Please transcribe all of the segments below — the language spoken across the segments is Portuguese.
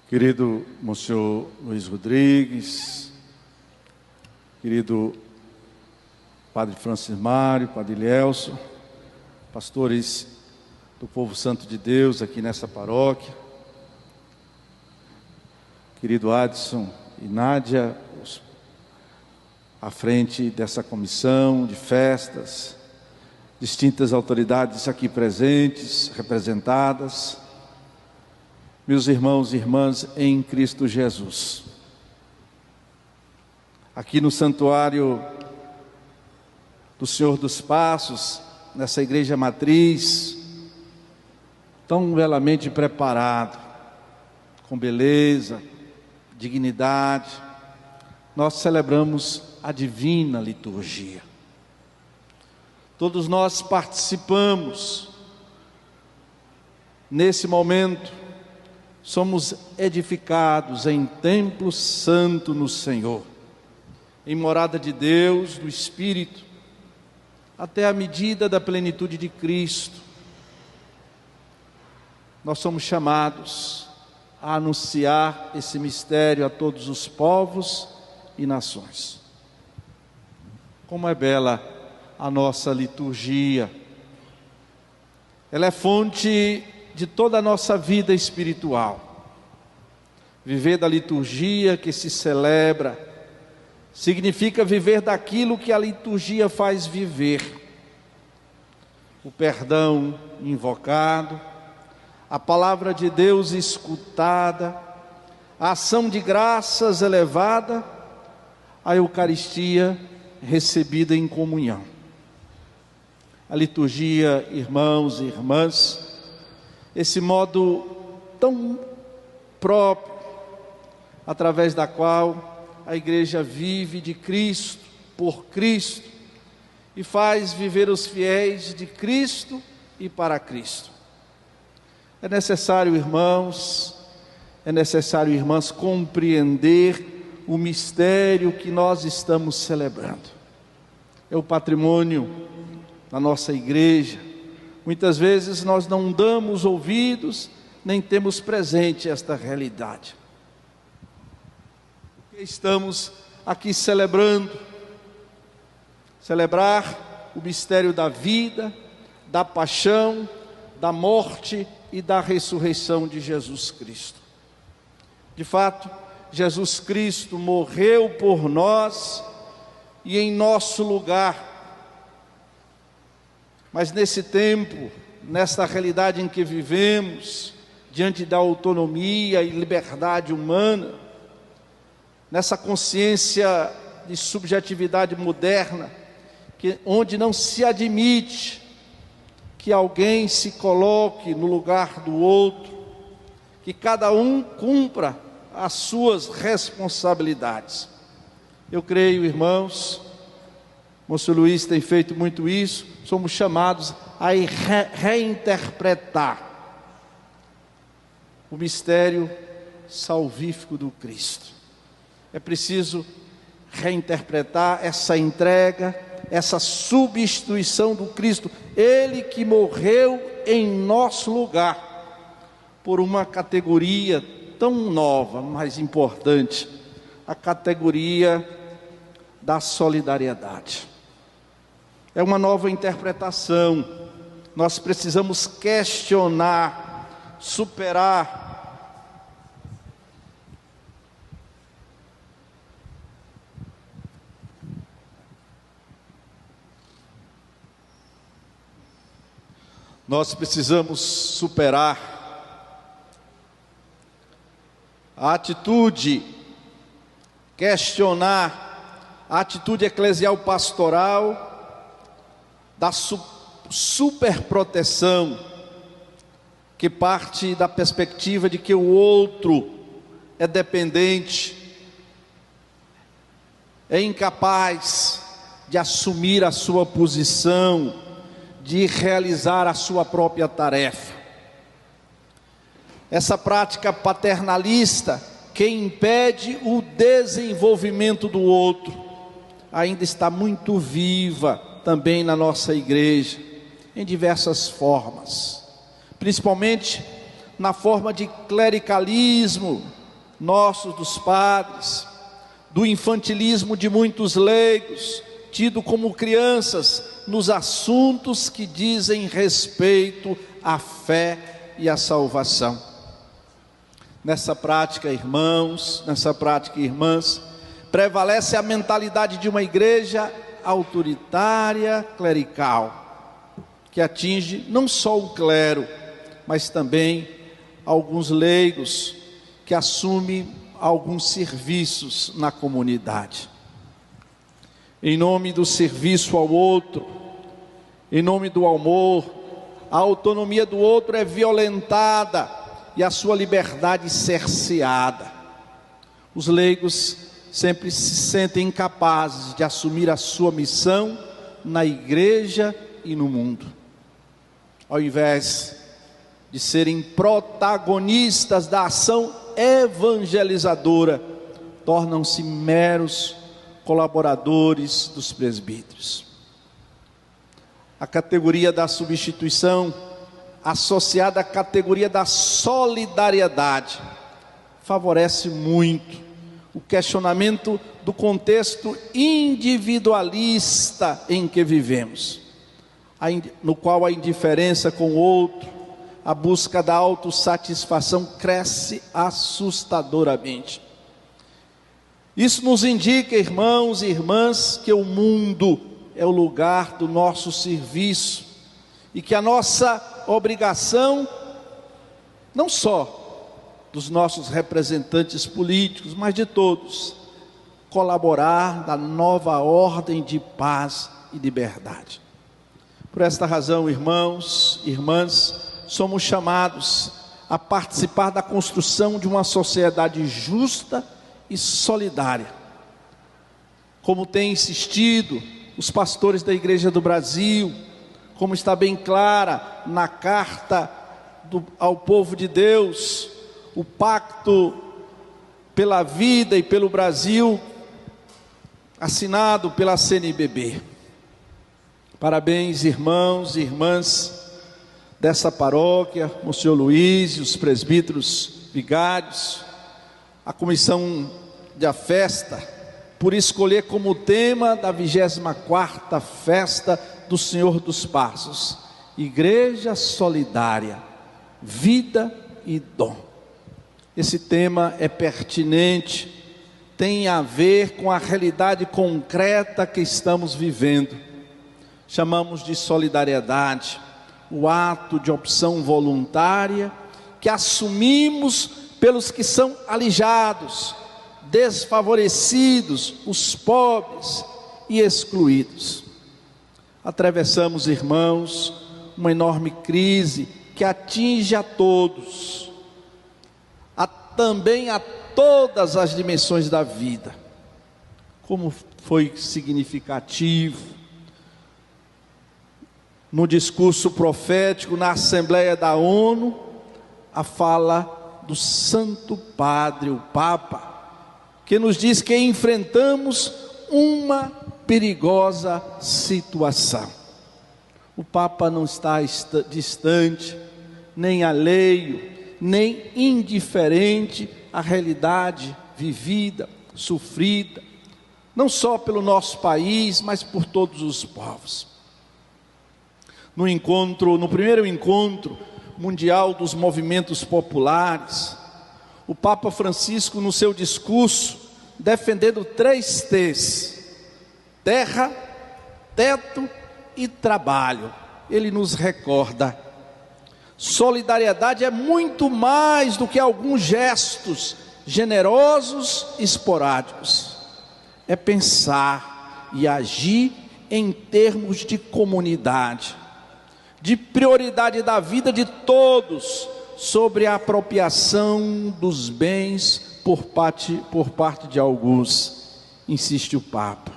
Querido Monsenhor Luiz Rodrigues, querido Padre Francis Mário, Padre Lielson, pastores do povo santo de Deus aqui nessa paróquia, querido Adson e Nádia, à frente dessa comissão de festas, distintas autoridades aqui presentes, representadas, meus irmãos e irmãs em Cristo Jesus. Aqui no santuário do Senhor dos Passos, nessa igreja matriz, tão belamente preparado, com beleza, dignidade, nós celebramos a divina liturgia. Todos nós participamos nesse momento, somos edificados em templo santo no Senhor, em morada de Deus, do Espírito, até a medida da plenitude de Cristo. Nós somos chamados a anunciar esse mistério a todos os povos e nações. Como é bela a nossa liturgia! Ela é fonte de toda a nossa vida espiritual. Viver da liturgia que se celebra significa viver daquilo que a liturgia faz viver. O perdão invocado, a palavra de Deus escutada, a ação de graças elevada, a Eucaristia recebida em comunhão. A liturgia, irmãos e irmãs, esse modo tão próprio, através da qual a igreja vive de Cristo, por Cristo, e faz viver os fiéis de Cristo e para Cristo. É necessário, irmãos, irmãs, compreender o mistério que nós estamos celebrando. É o patrimônio da nossa igreja. Muitas vezes nós não damos ouvidos, nem temos presente esta realidade. Estamos aqui celebrar o mistério da vida, da paixão, da morte e da ressurreição de Jesus Cristo. De fato, Jesus Cristo morreu por nós e em nosso lugar. Mas nesse tempo, nesta realidade em que vivemos, diante da autonomia e liberdade humana, nessa consciência de subjetividade moderna, onde não se admite que alguém se coloque no lugar do outro, que cada um cumpra as suas responsabilidades. Eu creio, irmãos, Monsenhor Luiz tem feito muito isso, somos chamados a reinterpretar o mistério salvífico do Cristo. É preciso reinterpretar essa entrega, essa substituição do Cristo, Ele que morreu em nosso lugar, por uma categoria tão nova, mas importante, a categoria da solidariedade. É uma nova interpretação. Nós precisamos questionar, superar a atitude, questionar a atitude eclesial pastoral da superproteção, que parte da perspectiva de que o outro é dependente, é incapaz de assumir a sua posição, de realizar a sua própria tarefa. Essa prática paternalista que impede o desenvolvimento do outro ainda está muito viva também na nossa igreja, em diversas formas, principalmente na forma de clericalismo nosso dos padres, do infantilismo de muitos leigos, tido como crianças nos assuntos que dizem respeito à fé e à salvação. Nessa prática, irmãos, nessa prática, irmãs, prevalece a mentalidade de uma igreja autoritária, clerical, que atinge não só o clero, mas também alguns leigos que assumem alguns serviços na comunidade. Em nome do serviço ao outro, em nome do amor, a autonomia do outro é violentada e a sua liberdade cerceada. Os leigos sempre se sentem incapazes de assumir a sua missão na igreja e no mundo. Ao invés de serem protagonistas da ação evangelizadora, tornam-se meros colaboradores dos presbíteros. A categoria da substituição, associada à categoria da solidariedade, favorece muito o questionamento do contexto individualista em que vivemos, no qual a indiferença com o outro, a busca da autossatisfação cresce assustadoramente. Isso nos indica, irmãos e irmãs, que o mundo é o lugar do nosso serviço e que a nossa obrigação, não só dos nossos representantes políticos, mas de todos, colaborar na nova ordem de paz e liberdade. Por esta razão, irmãos e irmãs, somos chamados a participar da construção de uma sociedade justa e solidária, como têm insistido os pastores da Igreja do Brasil, como está bem clara na carta ao povo de Deus, o pacto pela vida e pelo Brasil, assinado pela CNBB. Parabéns, irmãos e irmãs dessa paróquia, Monsenhor Luiz e os presbíteros vigários, a comissão da festa, por escolher como tema da 24ª festa do Senhor dos Passos, Igreja Solidária, Vida e Dom. Esse tema é pertinente, tem a ver com a realidade concreta que estamos vivendo. Chamamos de solidariedade o ato de opção voluntária que assumimos pelos que são alijados, desfavorecidos, os pobres e excluídos. Atravessamos, irmãos, uma enorme crise que atinge a todos, também a todas as dimensões da vida. Como foi significativo no discurso profético na Assembleia da ONU, a fala do Santo Padre, o Papa, que nos diz que enfrentamos uma perigosa situação. O Papa não está distante, nem alheio, nem indiferente à realidade vivida, sofrida, não só pelo nosso país, mas por todos os povos. No primeiro encontro mundial dos movimentos populares, o Papa Francisco, no seu discurso, defendendo 3 T's: terra, teto e trabalho, ele nos recorda: solidariedade é muito mais do que alguns gestos generosos e esporádicos. É pensar e agir em termos de comunidade, de prioridade da vida de todos sobre a apropriação dos bens por parte de alguns, insiste o Papa.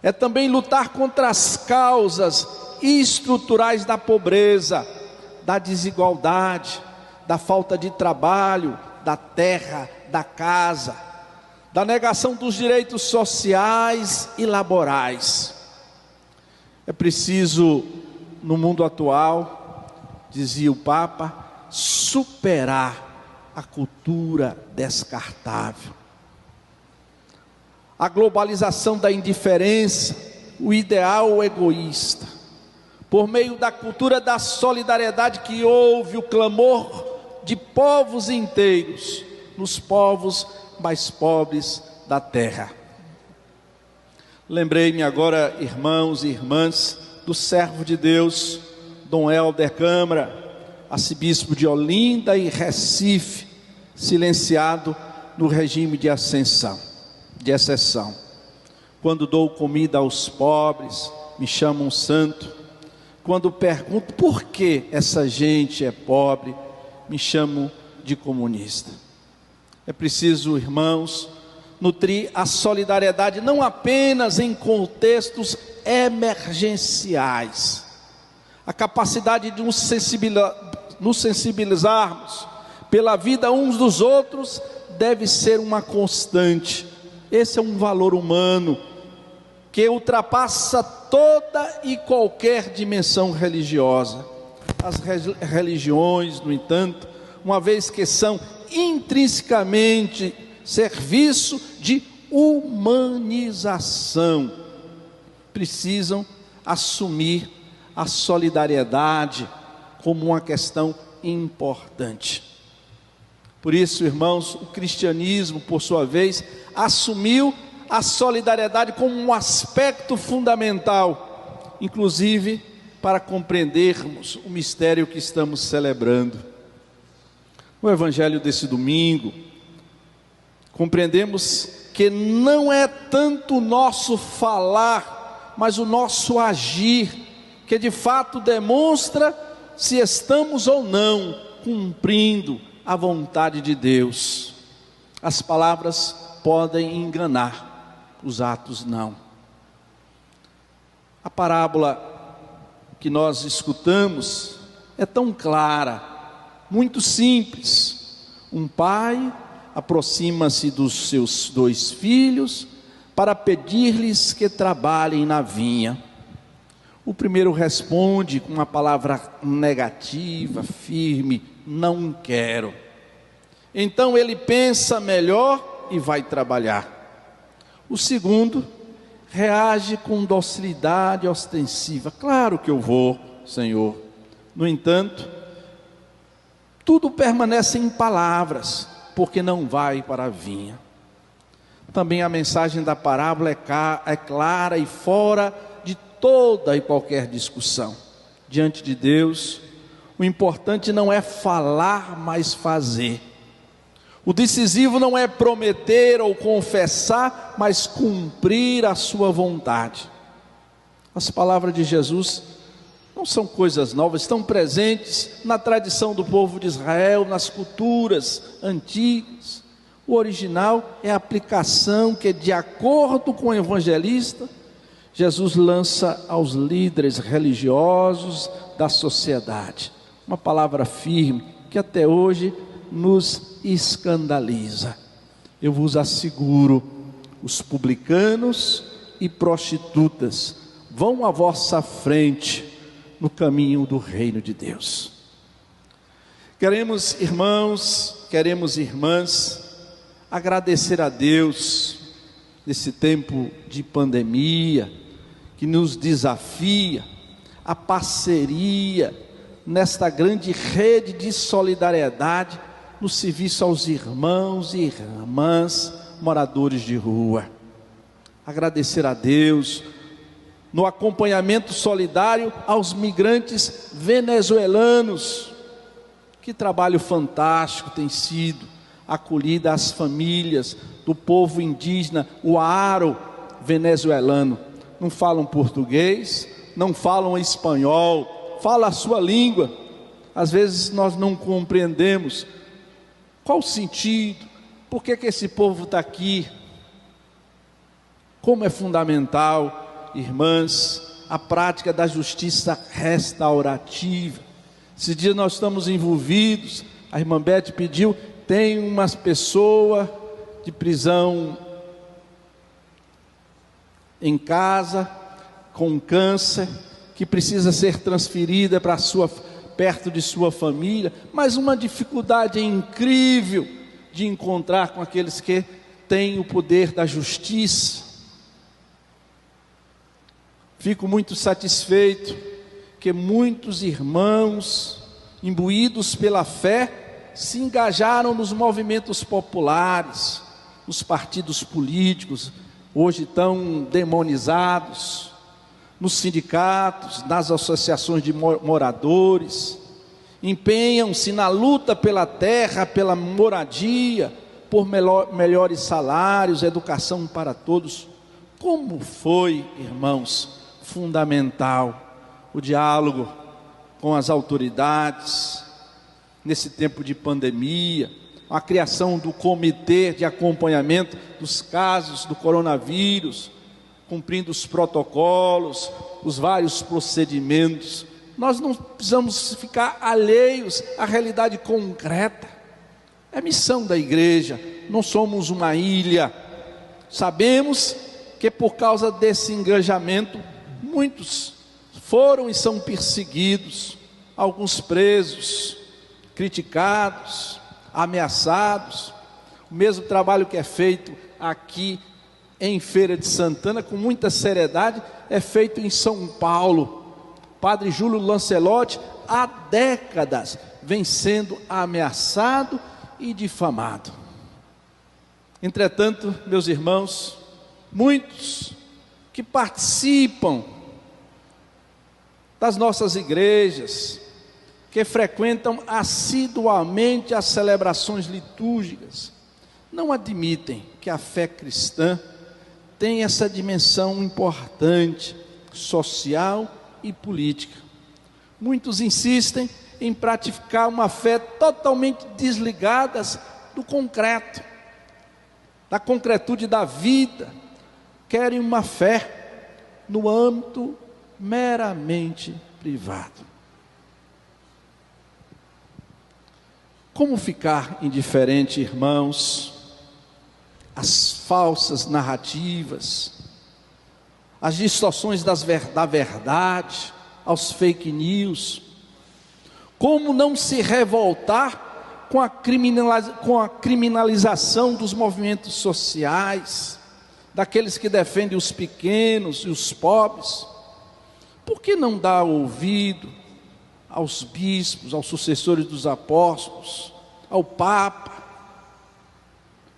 É também lutar contra as causas estruturais da pobreza, da desigualdade, da falta de trabalho, da terra, da casa, da negação dos direitos sociais e laborais. É preciso, no mundo atual, dizia o Papa, superar a cultura descartável. A globalização da indiferença, o ideal egoísta. Por meio da cultura da solidariedade que houve o clamor de povos inteiros, nos povos mais pobres da terra. Lembrei-me agora, irmãos e irmãs, do servo de Deus, Dom Helder Câmara, arcebispo de Olinda e Recife, silenciado no regime de exceção. Quando dou comida aos pobres, me chamam santo. Quando pergunto por que essa gente é pobre, me chamam de comunista. É preciso, irmãos, nutrir a solidariedade não apenas em contextos emergenciais. A capacidade de nos sensibilizarmos pela vida uns dos outros deve ser uma constante. Esse é um valor humano que ultrapassa toda e qualquer dimensão religiosa. As religiões, no entanto, uma vez que são intrinsecamente serviço de humanização, precisam assumir a solidariedade como uma questão importante. Por isso, irmãos, o cristianismo, por sua vez, assumiu a solidariedade como um aspecto fundamental, inclusive para compreendermos o mistério que estamos celebrando. No evangelho desse domingo, compreendemos que não é tanto o nosso falar, mas o nosso agir, que de fato demonstra se estamos ou não cumprindo a vontade de Deus. As palavras podem enganar, os atos não. A parábola que nós escutamos é tão clara, muito simples. Um pai aproxima-se dos seus 2 filhos para pedir-lhes que trabalhem na vinha. O primeiro responde com uma palavra negativa, firme: não quero. Então ele pensa melhor e vai trabalhar. O segundo reage com docilidade ostensiva: claro que eu vou, Senhor. No entanto, tudo permanece em palavras, porque não vai para a vinha. Também a mensagem da parábola é clara e fora de toda e qualquer discussão. Diante de Deus, o importante não é falar, mas fazer. O decisivo não é prometer ou confessar, mas cumprir a sua vontade. As palavras de Jesus não são coisas novas, estão presentes na tradição do povo de Israel, nas culturas antigas. O original é a aplicação que, de acordo com o evangelista, Jesus lança aos líderes religiosos da sociedade. Uma palavra firme que até hoje nos escandaliza. Eu vos asseguro, os publicanos e prostitutas vão à vossa frente no caminho do reino de Deus. Queremos, irmãos, queremos irmãs, agradecer a Deus nesse tempo de pandemia que nos desafia a parceria nesta grande rede de solidariedade no serviço aos irmãos e irmãs moradores de rua. Agradecer a Deus no acompanhamento solidário aos migrantes venezuelanos. Que trabalho fantástico tem sido acolhida às famílias do povo indígena, o Aro venezuelano. Não falam português, não falam espanhol, falam a sua língua. Às vezes nós não compreendemos qual o sentido, por que esse povo está aqui. Como é fundamental, irmãs, a prática da justiça restaurativa. Esse dia nós estamos envolvidos, a irmã Beth pediu, tem umas pessoas de prisão em casa, com câncer, que precisa ser transferida para perto de sua família, mas uma dificuldade incrível de encontrar com aqueles que têm o poder da justiça. Fico muito satisfeito que muitos irmãos, imbuídos pela fé, se engajaram nos movimentos populares, nos partidos políticos, hoje tão demonizados, nos sindicatos, nas associações de moradores, empenham-se na luta pela terra, pela moradia, por melhores salários, educação para todos. Como foi, irmãos, fundamental o diálogo com as autoridades nesse tempo de pandemia, a criação do comitê de acompanhamento dos casos do coronavírus, cumprindo os protocolos, os vários procedimentos. Nós não precisamos ficar alheios à realidade concreta. É missão da igreja, não somos uma ilha. Sabemos que por causa desse engajamento, muitos foram e são perseguidos, alguns presos, criticados, ameaçados. O mesmo trabalho que é feito aqui em Feira de Santana, com muita seriedade, é feito em São Paulo. Padre Júlio Lancelotti, há décadas, vem sendo ameaçado e difamado. Entretanto, meus irmãos, muitos que participam das nossas igrejas, que frequentam assiduamente as celebrações litúrgicas, não admitem que a fé cristã tem essa dimensão importante, social e política. Muitos insistem em praticar uma fé totalmente desligada do concreto, da concretude da vida. Querem uma fé no âmbito meramente privado. Como ficar indiferente, irmãos, às falsas narrativas, às distorções da verdade, aos fake news? Como não se revoltar com a criminalização dos movimentos sociais, daqueles que defendem os pequenos e os pobres? Por que não dar ouvido aos bispos, aos sucessores dos apóstolos, ao Papa?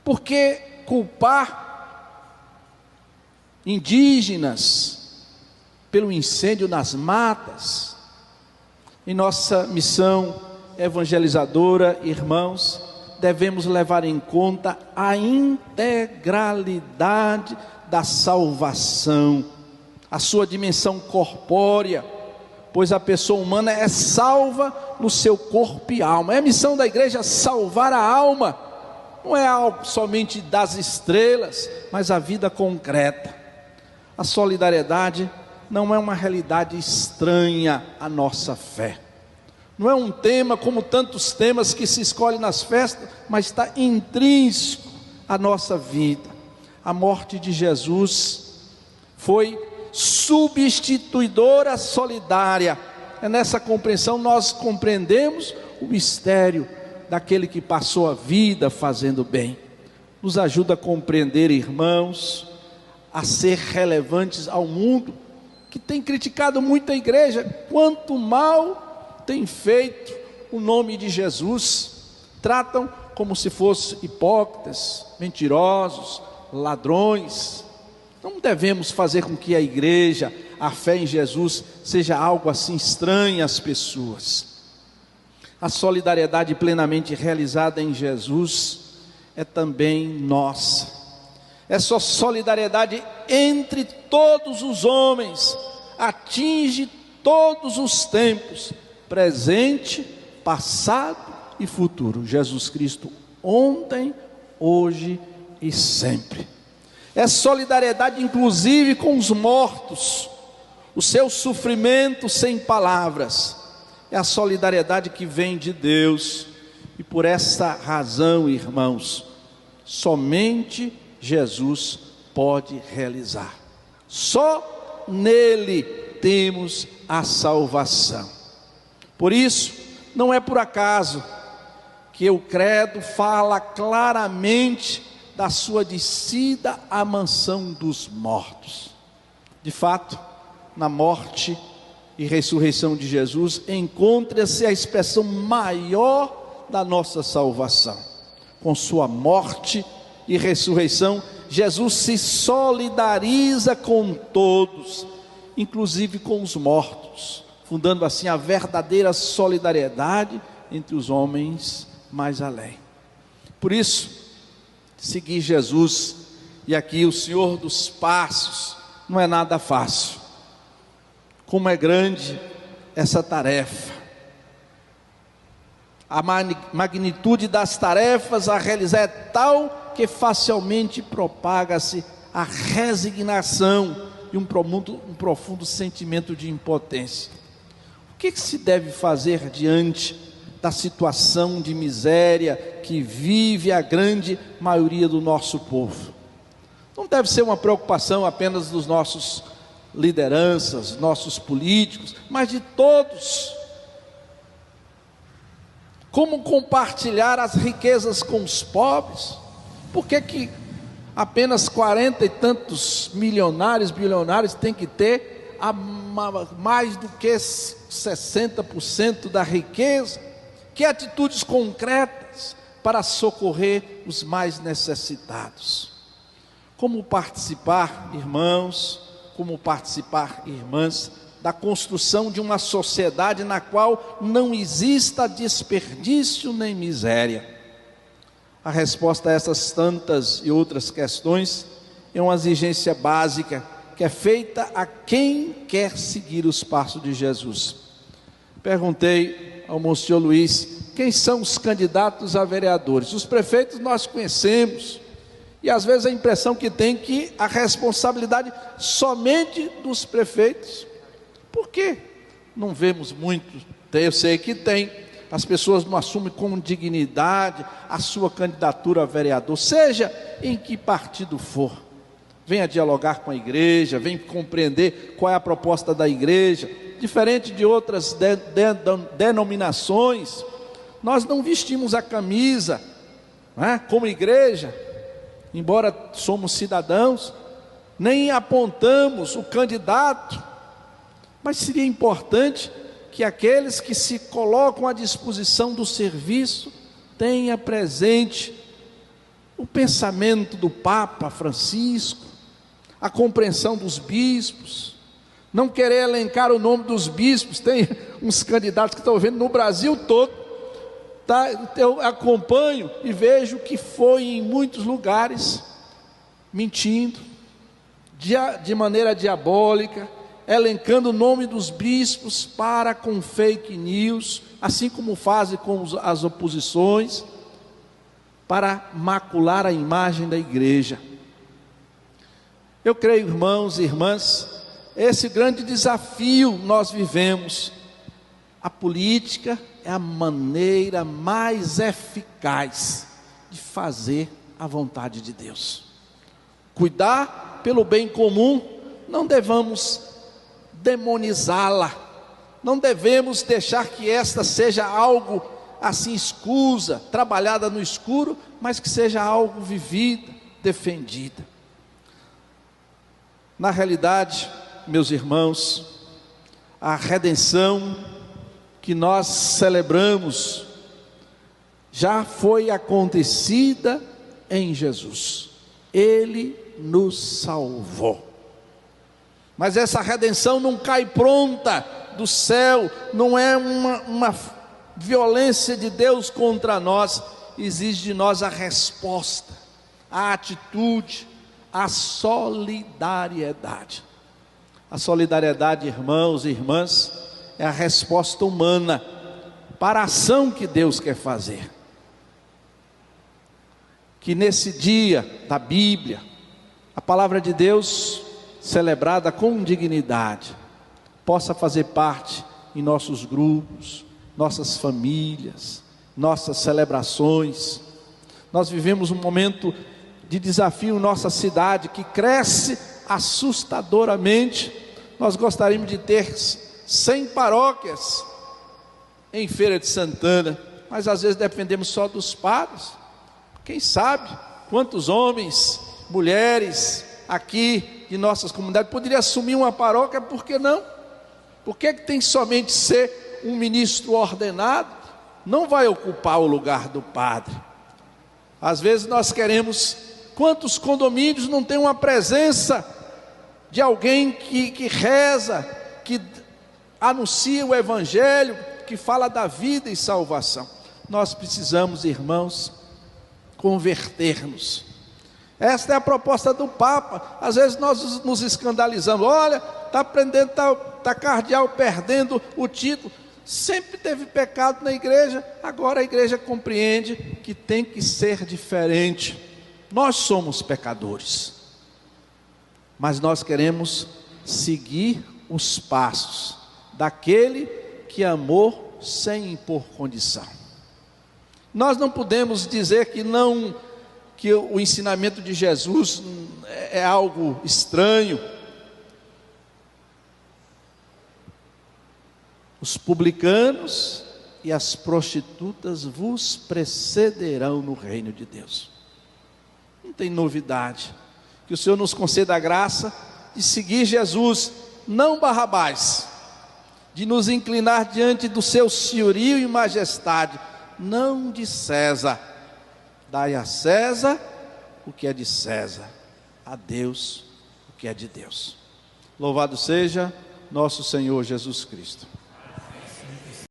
Por que culpar indígenas pelo incêndio nas matas? Em nossa missão evangelizadora, irmãos, devemos levar em conta a integralidade da salvação, a sua dimensão corpórea, pois a pessoa humana é salva no seu corpo e alma. É a missão da igreja salvar a alma. Não é algo somente das estrelas, mas a vida concreta. A solidariedade não é uma realidade estranha à nossa fé. Não é um tema como tantos temas que se escolhem nas festas, mas está intrínseco à nossa vida. A morte de Jesus foi substituidora solidária. É nessa compreensão nós compreendemos o mistério daquele que passou a vida fazendo bem. Nos ajuda a compreender, irmãos, a ser relevantes ao mundo, que tem criticado muito a igreja. Quanto mal tem feito o nome de Jesus. Tratam como se fossem hipócritas, mentirosos, ladrões. Não devemos fazer com que a igreja, a fé em Jesus, seja algo assim estranho às pessoas. A solidariedade plenamente realizada em Jesus é também nossa. Essa solidariedade entre todos os homens atinge todos os tempos, presente, passado e futuro. Jesus Cristo ontem, hoje e sempre. É solidariedade inclusive com os mortos, o seu sofrimento sem palavras. É a solidariedade que vem de Deus. E por essa razão, irmãos, somente Jesus pode realizar. Só nele temos a salvação. Por isso, não é por acaso que o credo fala claramente da sua descida à mansão dos mortos. De fato, na morte e ressurreição de Jesus, encontra-se a expressão maior da nossa salvação. Com sua morte e ressurreição, Jesus se solidariza com todos, inclusive com os mortos, fundando assim a verdadeira solidariedade entre os homens mais além. Por isso, seguir Jesus, e aqui o Senhor dos Passos, não é nada fácil. Como é grande essa tarefa, a magnitude das tarefas a realizar é tal que facilmente propaga-se a resignação e um profundo sentimento de impotência. O que se deve fazer diante da situação de miséria que vive a grande maioria do nosso povo? Não deve ser uma preocupação apenas dos nossos lideranças, nossos políticos, mas de todos. Como compartilhar as riquezas com os pobres? Por que apenas 40 e tantos milionários, bilionários têm que ter mais do que 60% da riqueza? Que atitudes concretas para socorrer os mais necessitados? Como participar, irmãos, como participar, irmãs, da construção de uma sociedade na qual não exista desperdício nem miséria? A resposta a essas tantas e outras questões é uma exigência básica que é feita a quem quer seguir os passos de Jesus. Perguntei ao Monsenhor Luiz, quem são os candidatos a vereadores? Os prefeitos nós conhecemos, e às vezes a impressão que tem que a responsabilidade somente dos prefeitos. Por quê? Não vemos muito, eu sei que tem, as pessoas não assumem com dignidade a sua candidatura a vereador, seja em que partido for. Venha dialogar com a igreja, venha compreender qual é a proposta da igreja. Diferente de outras denominações, nós não vestimos a camisa, como igreja, embora somos cidadãos, nem apontamos o candidato, mas seria importante que aqueles que se colocam à disposição do serviço tenham presente o pensamento do Papa Francisco, a compreensão dos bispos. Não querer elencar o nome dos bispos, tem uns candidatos que estão vendo no Brasil todo, eu acompanho e vejo que foi em muitos lugares mentindo, de maneira diabólica, elencando o nome dos bispos com fake news, assim como fazem com as oposições, para macular a imagem da igreja. Eu creio, irmãos e irmãs, esse grande desafio nós vivemos. A política é a maneira mais eficaz de fazer a vontade de Deus. Cuidar pelo bem comum, não devemos demonizá-la, não devemos deixar que esta seja algo assim escusa, trabalhada no escuro, mas que seja algo vivida, defendida. Na realidade, meus irmãos, a redenção que nós celebramos já foi acontecida em Jesus. Ele nos salvou. Mas essa redenção não cai pronta do céu, não é uma violência de Deus contra nós, exige de nós a resposta, a atitude, a solidariedade. A solidariedade, irmãos e irmãs, é a resposta humana para a ação que Deus quer fazer. Que nesse dia da Bíblia, a palavra de Deus celebrada com dignidade, possa fazer parte em nossos grupos, nossas famílias, nossas celebrações. Nós vivemos um momento de desafio em nossa cidade, que cresce assustadoramente. Nós gostaríamos de ter 100 paróquias em Feira de Santana, mas às vezes dependemos só dos padres. Quem sabe quantos homens, mulheres aqui de nossas comunidades poderiam assumir uma paróquia, por que não? Por que tem somente ser um ministro ordenado? Não vai ocupar o lugar do padre. Às vezes nós queremos, quantos condomínios não tem uma presença de alguém que reza, que anuncia o evangelho, que fala da vida e salvação. Nós precisamos, irmãos, converter-nos. Esta é a proposta do Papa. Às vezes nós nos escandalizamos, olha, está aprendendo, está cardeal perdendo o título. Sempre teve pecado na igreja, agora a igreja compreende que tem que ser diferente. Nós somos pecadores, mas nós queremos seguir os passos daquele que amou sem impor condição. Nós não podemos dizer que o ensinamento de Jesus é algo estranho. Os publicanos e as prostitutas vos precederão no reino de Deus. Não tem novidade. Que o Senhor nos conceda a graça de seguir Jesus, não Barrabás, de nos inclinar diante do seu senhorio e majestade, não de César. Dai a César o que é de César, a Deus o que é de Deus. Louvado seja nosso Senhor Jesus Cristo.